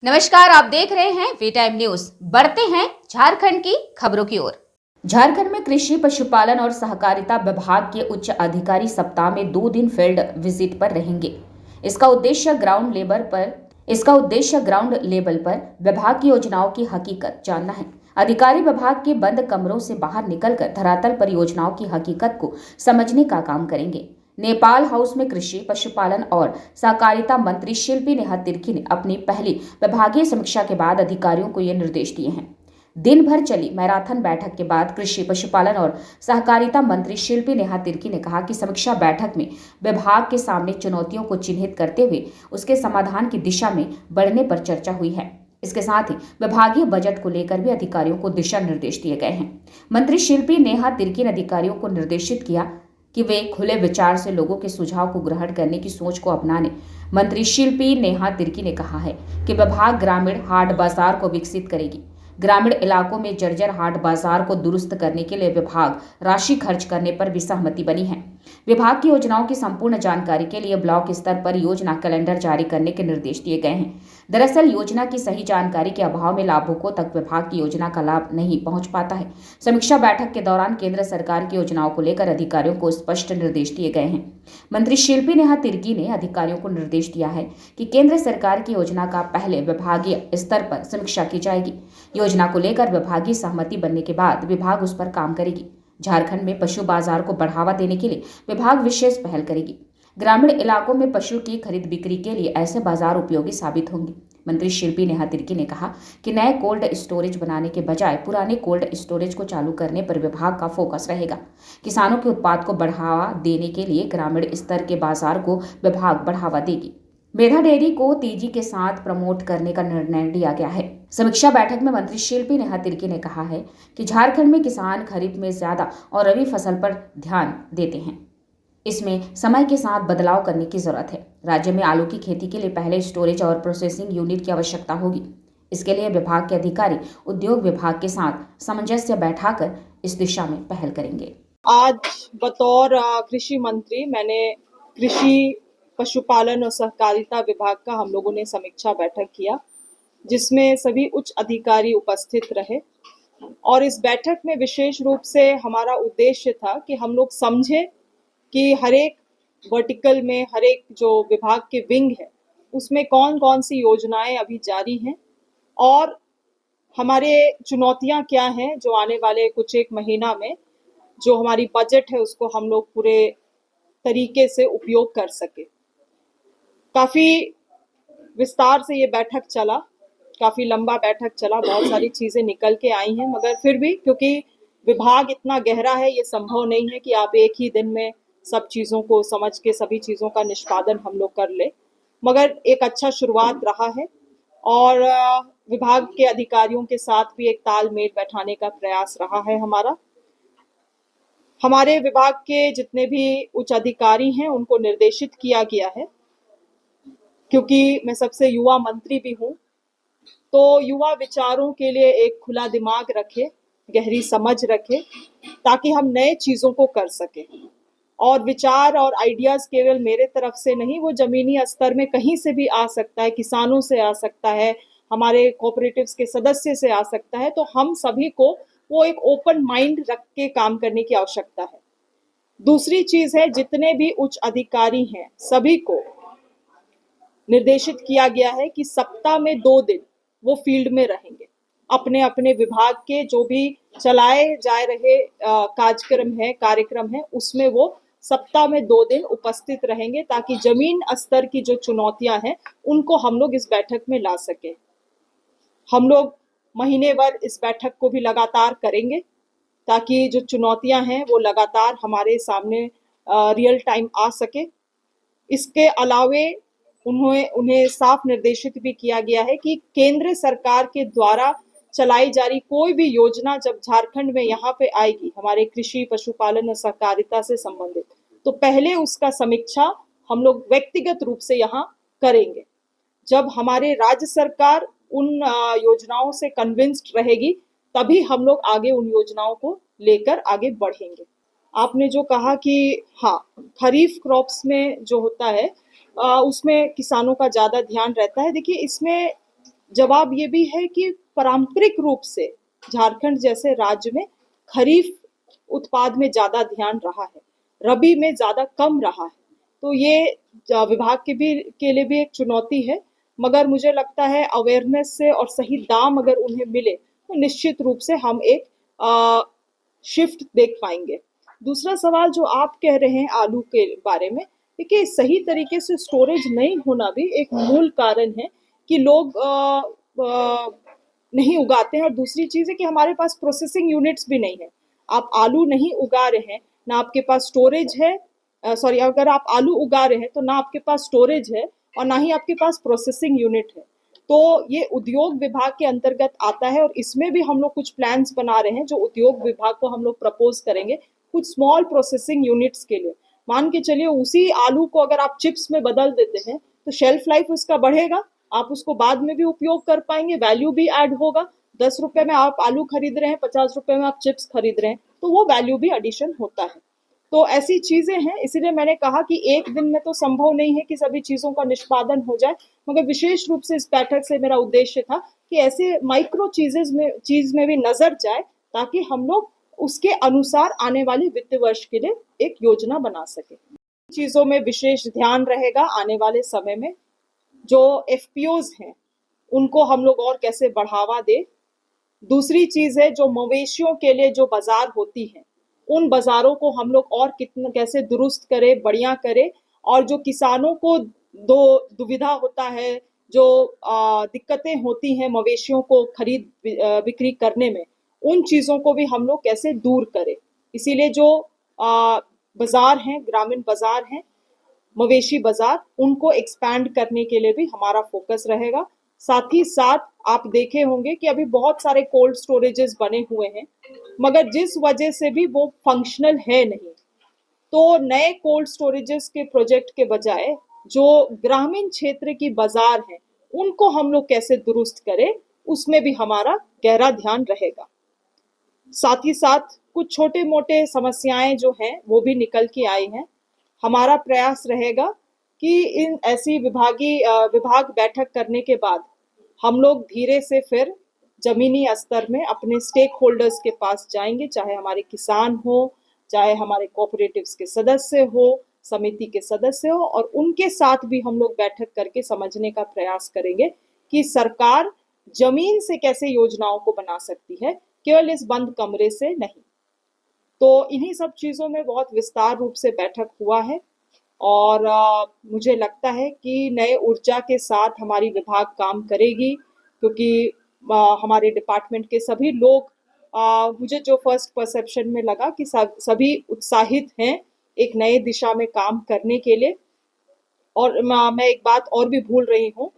नमस्कार, आप देख रहे हैं वी टाइम न्यूज। बढ़ते हैं झारखंड की खबरों की ओर। झारखंड में कृषि, पशुपालन और सहकारिता विभाग के उच्च अधिकारी सप्ताह में 2 दिन फील्ड विजिट पर रहेंगे। इसका उद्देश्य ग्राउंड लेवल पर विभाग की योजनाओं की हकीकत जानना है। अधिकारी विभाग के बंद कमरों से बाहर निकलकर धरातल परियोजनाओं की हकीकत को समझने का काम करेंगे। नेपाल हाउस में कृषि, पशुपालन और सहकारिता मंत्री शिल्पी नेहा तिर्की ने अपनी पहली विभागीय समीक्षा के बाद अधिकारियों को ये निर्देश दिए हैं। दिन भर चली मैराथन बैठक के बाद कृषि, पशुपालन और सहकारिता मंत्री शिल्पी नेहा तिर्की ने कहा कि समीक्षा बैठक में विभाग के सामने चुनौतियों को चिन्हित करते हुए उसके समाधान की दिशा में बढ़ने पर चर्चा हुई है। इसके साथ ही विभागीय बजट को लेकर भी अधिकारियों को दिशा निर्देश दिए गए हैं। मंत्री शिल्पी नेहा तिर्की ने अधिकारियों को निर्देशित किया कि वे खुले विचार से लोगों के सुझाव को ग्रहण करने की सोच को अपनाने। मंत्री शिल्पी नेहा तिर्की ने कहा है कि विभाग ग्रामीण हाट बाजार को विकसित करेगी। ग्रामीण इलाकों में जर्जर हाट बाजार को दुरुस्त करने के लिए विभाग राशि खर्च करने पर भी सहमति बनी है। विभाग की योजनाओं की संपूर्ण जानकारी के लिए ब्लॉक स्तर पर योजना कैलेंडर जारी करने के निर्देश दिए गए हैं। दरअसल योजना की सही जानकारी के अभाव में लाभुकों तक विभाग की योजना का लाभ नहीं पहुंच पाता है। समीक्षा बैठक के दौरान केंद्र सरकार की योजनाओं को लेकर अधिकारियों को स्पष्ट निर्देश दिए गए हैं। मंत्री शिल्पी नेहा तिर्की ने अधिकारियों को निर्देश दिया है कि केंद्र सरकार की योजना का पहले विभागीय स्तर पर समीक्षा की जाएगी। योजना को लेकर विभागीय सहमति बनने के बाद विभाग उस पर काम करेगी। झारखंड में पशु बाजार को बढ़ावा देने के लिए विभाग विशेष पहल करेगी। ग्रामीण इलाकों में पशु की खरीद बिक्री के लिए ऐसे बाजार उपयोगी साबित होंगे। मंत्री शिल्पी नेहा तिर्की ने कहा कि नए कोल्ड स्टोरेज बनाने के बजाय पुराने कोल्ड स्टोरेज को चालू करने पर विभाग का फोकस रहेगा। किसानों के उत्पाद को बढ़ावा देने के लिए ग्रामीण स्तर के बाजार को विभाग बढ़ावा देगी। मेधा डेयरी को तेजी के साथ प्रमोट करने का निर्णय लिया गया है। समीक्षा बैठक में मंत्री शिल्पी नेहा तिर्की ने कहा है कि झारखंड में किसान खरीफ में ज्यादा और रबी फसल पर ध्यान देते हैं। इसमें समय के साथ बदलाव करने की जरूरत है। राज्य में आलू की खेती के लिए पहले स्टोरेज और प्रोसेसिंग यूनिट की आवश्यकता होगी। इसके लिए विभाग के अधिकारी उद्योग विभाग के साथ सामंजस्य बैठाकर इस दिशा में पहल करेंगे। आज बतौर कृषि मंत्री मैंने कृषि, पशुपालन और सहकारिता विभाग का हम लोगों ने समीक्षा बैठक किया, जिसमें सभी उच्च अधिकारी उपस्थित रहे। और इस बैठक में विशेष रूप से हमारा उद्देश्य था कि हम लोग समझे कि हर एक वर्टिकल में, हर एक जो विभाग के विंग है, उसमें कौन कौन सी योजनाएं अभी जारी हैं और हमारे चुनौतियां क्या हैं, जो आने वाले कुछ एक महीना में जो हमारी बजट है उसको हम लोग पूरे तरीके से उपयोग कर सके। काफ़ी विस्तार से ये बैठक चला, काफ़ी लंबा बैठक चला, बहुत सारी चीज़ें निकल के आई हैं, मगर फिर भी क्योंकि विभाग इतना गहरा है, ये संभव नहीं है कि आप एक ही दिन में सब चीज़ों को समझ के सभी चीज़ों का निष्पादन हम लोग कर ले। मगर एक अच्छा शुरुआत रहा है और विभाग के अधिकारियों के साथ भी एक तालमेल बैठाने का प्रयास रहा है हमारा। हमारे विभाग के जितने भी उच्च अधिकारी हैं उनको निर्देशित किया गया है, क्योंकि मैं सबसे युवा मंत्री भी हूँ, तो युवा विचारों के लिए एक खुला दिमाग रखे, गहरी समझ रखे, ताकि हम नए चीज़ों को कर सकें। और विचार और आइडियाज़ केवल मेरे तरफ से नहीं, वो ज़मीनी स्तर में कहीं से भी आ सकता है, किसानों से आ सकता है, हमारे कोऑपरेटिव्स के सदस्य से आ सकता है। तो हम सभी को वो एक ओपन माइंड रख के काम करने की आवश्यकता है। दूसरी चीज़ है, जितने भी उच्च अधिकारी हैं सभी को निर्देशित किया गया है कि सप्ताह में 2 दिन वो फील्ड में रहेंगे। अपने अपने विभाग के जो भी चलाए जा रहे कार्यक्रम है उसमें वो सप्ताह में 2 दिन उपस्थित रहेंगे, ताकि जमीन स्तर की जो चुनौतियां हैं उनको हम लोग इस बैठक में ला सके। हम लोग महीने भर इस बैठक को भी लगातार करेंगे, ताकि जो चुनौतियां हैं वो लगातार हमारे सामने रियल टाइम आ सके। इसके अलावे उन्हें साफ निर्देशित भी किया गया है कि केंद्र सरकार के द्वारा चलाई जा रही कोई भी योजना जब झारखंड में यहाँ पे आएगी, हमारे कृषि, पशुपालन और सहकारिता से संबंधित, तो पहले उसका समीक्षा हम लोग व्यक्तिगत रूप से यहाँ करेंगे। जब हमारे राज्य सरकार उन योजनाओं से कन्विंस्ड रहेगी, तभी हम लोग आगे उन योजनाओं को लेकर आगे बढ़ेंगे। आपने जो कहा कि हाँ, खरीफ क्रॉप्स में जो होता है उसमें किसानों का ज़्यादा ध्यान रहता है। देखिए, इसमें जवाब ये भी है कि पारंपरिक रूप से झारखंड जैसे राज्य में खरीफ उत्पाद में ज़्यादा ध्यान रहा है, रबी में ज़्यादा कम रहा है। तो ये विभाग के लिए भी एक चुनौती है, मगर मुझे लगता है अवेयरनेस से और सही दाम अगर उन्हें मिले तो निश्चित रूप से हम एक शिफ्ट देख पाएंगे। दूसरा सवाल जो आप कह रहे हैं आलू के बारे में, देखिए सही तरीके से स्टोरेज नहीं होना भी एक मूल कारण है कि लोग नहीं उगाते हैं। और दूसरी चीज़ है कि हमारे पास प्रोसेसिंग यूनिट्स भी नहीं है। आप आलू नहीं उगा रहे हैं, ना आपके पास स्टोरेज है, सॉरी, अगर आप आलू उगा रहे हैं तो ना आपके पास स्टोरेज है और ना ही आपके पास प्रोसेसिंग यूनिट है। तो ये उद्योग विभाग के अंतर्गत आता है और इसमें भी हम लोग कुछ प्लान्स बना रहे हैं जो उद्योग विभाग को हम लोग प्रपोज करेंगे कुछ स्मॉल प्रोसेसिंग यूनिट्स के लिए। मान के चलिए उसी आलू को अगर आप चिप्स में बदल देते हैं तो शेल्फ लाइफ उसका बढ़ेगा, आप उसको बाद में भी उपयोग कर पाएंगे, वैल्यू भी ऐड होगा। 10 रुपए में आप आलू खरीद रहे हैं, 50 रुपए में आप चिप्स खरीद रहे हैं, तो वो वैल्यू भी एडिशन होता है। तो ऐसी चीजें हैं, इसीलिए मैंने कहा कि एक दिन में तो संभव नहीं है कि सभी चीजों का निष्पादन हो जाए, मगर विशेष रूप से इस बैठक से मेरा उद्देश्य था कि ऐसे माइक्रो चीज में भी नजर जाए ताकि हम लोग उसके अनुसार आने वाले वित्त वर्ष के लिए एक योजना बना सके। चीजों में विशेष ध्यान रहेगा आने वाले समय में। जो एफपीओज हैं उनको हम लोग और कैसे बढ़ावा दे। दूसरी चीज है जो मवेशियों के लिए जो बाजार होती है उन बाजारों को हम लोग और कितना कैसे दुरुस्त करें, बढ़िया करें। और जो किसानों को दुविधा होता है, जो दिक्कतें होती हैं मवेशियों को खरीद बिक्री करने में, उन चीजों को भी हम लोग कैसे दूर करें। इसीलिए जो बाजार हैं, ग्रामीण बाजार हैं, मवेशी बाजार, उनको एक्सपैंड करने के लिए भी हमारा फोकस रहेगा। साथ ही साथ आप देखे होंगे कि अभी बहुत सारे कोल्ड स्टोरेजेस बने हुए हैं, मगर जिस वजह से भी वो फंक्शनल है नहीं, तो नए कोल्ड स्टोरेजेस के प्रोजेक्ट के बजाय जो ग्रामीण क्षेत्र की बाजार है उनको हम लोग कैसे दुरुस्त करें, उसमें भी हमारा गहरा ध्यान रहेगा। साथ ही साथ कुछ छोटे मोटे समस्याएं जो हैं वो भी निकल के आई हैं। हमारा प्रयास रहेगा कि इन ऐसी विभाग बैठक करने के बाद हम लोग धीरे से फिर जमीनी स्तर में अपने स्टेक होल्डर्स के पास जाएंगे, चाहे हमारे किसान हो, चाहे हमारे कोऑपरेटिव्स के सदस्य हो, समिति के सदस्य हो, और उनके साथ भी हम लोग बैठक करके समझने का प्रयास करेंगे कि सरकार जमीन से कैसे योजनाओं को बना सकती है, केवल इस बंद कमरे से नहीं। तो इन्हीं सब चीज़ों में बहुत विस्तार रूप से बैठक हुआ है और मुझे लगता है कि नए ऊर्जा के साथ हमारी विभाग काम करेगी, क्योंकि हमारे डिपार्टमेंट के सभी लोग, मुझे जो फर्स्ट परसेप्शन में लगा कि सभी उत्साहित हैं एक नए दिशा में काम करने के लिए। और मैं एक बात और भी भूल रही हूँ,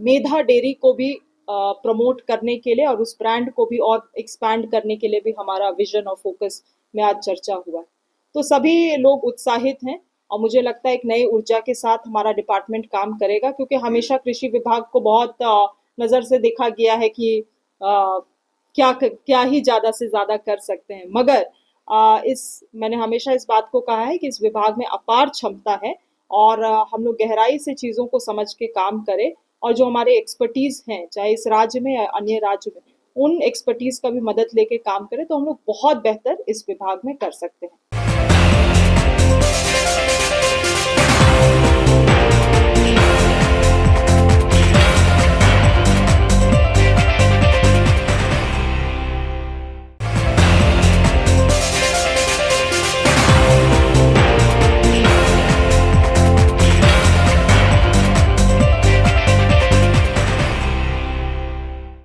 मेधा डेयरी को भी प्रमोट करने के लिए और उस ब्रांड को भी और एक्सपैंड करने के लिए भी हमारा विजन और फोकस में आज चर्चा हुआ है। तो सभी लोग उत्साहित हैं और मुझे लगता है एक नई ऊर्जा के साथ हमारा डिपार्टमेंट काम करेगा, क्योंकि हमेशा कृषि विभाग को बहुत नज़र से देखा गया है कि क्या ही ज़्यादा से ज़्यादा कर सकते हैं, मगर मैंने हमेशा इस बात को कहा है कि इस विभाग में अपार क्षमता है और हम लोग गहराई से चीज़ों को समझ के काम करें और जो हमारे एक्सपर्टीज़ हैं, चाहे इस राज्य में या अन्य राज्य में, उन एक्सपर्टीज़ का भी मदद लेके काम करें तो हम लोग बहुत बेहतर इस विभाग में कर सकते हैं।